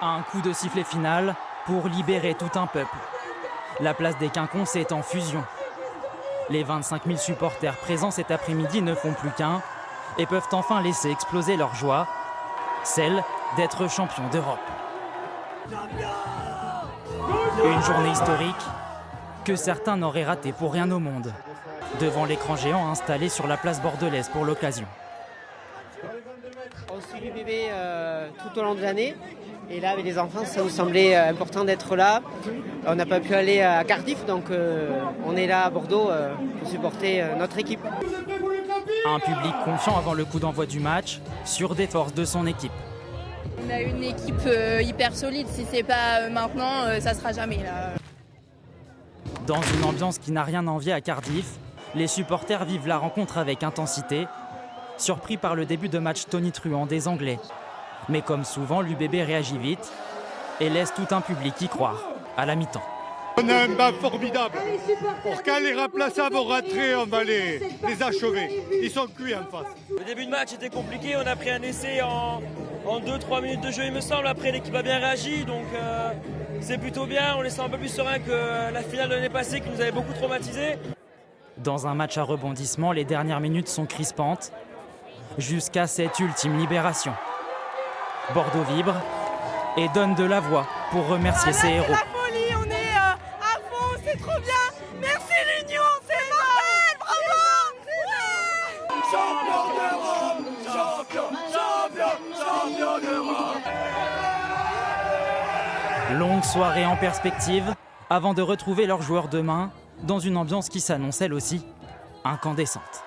Un coup de sifflet final pour libérer tout un peuple. La place des Quinconces est en fusion. Les 25 000 supporters présents cet après-midi ne font plus qu'un et peuvent enfin laisser exploser leur joie, celle d'être champions d'Europe. Une journée historique que certains n'auraient ratée pour rien au monde, devant l'écran géant installé sur la place bordelaise pour l'occasion. On suit l'UBB tout au long de l'année. Et là, avec les enfants, ça nous semblait important d'être là. On n'a pas pu aller à Cardiff, donc on est là à Bordeaux pour supporter notre équipe. Un public confiant avant le coup d'envoi du match, sûr des forces de son équipe. On a une équipe hyper solide. Si c'est pas maintenant, ça sera jamais là. Dans une ambiance qui n'a rien à envier à Cardiff, les supporters vivent la rencontre avec intensité, surpris par le début de match tonitruant des Anglais. Mais comme souvent, l'UBB réagit vite et laisse tout un public y croire à la mi-temps. On a un banc formidable. Pour quand les remplaçables vont rentrer, on va les achever. Ils sont cuits en face. Le début de match était compliqué, on a pris un essai en 2-3 minutes de jeu il me semble. Après l'équipe a bien réagi, donc c'est plutôt bien. On est un peu plus serein que la finale de l'année passée qui nous avait beaucoup traumatisés. Dans un match à rebondissement, les dernières minutes sont crispantes, jusqu'à cette ultime libération. Bordeaux vibre et donne de la voix pour remercier ses héros. La folie, on est à fond, c'est trop bien. Merci l'Union, c'est mortel, bravo. Champion d'Europe. Longue soirée en perspective, avant de retrouver leurs joueurs demain, dans une ambiance qui s'annonce elle aussi incandescente.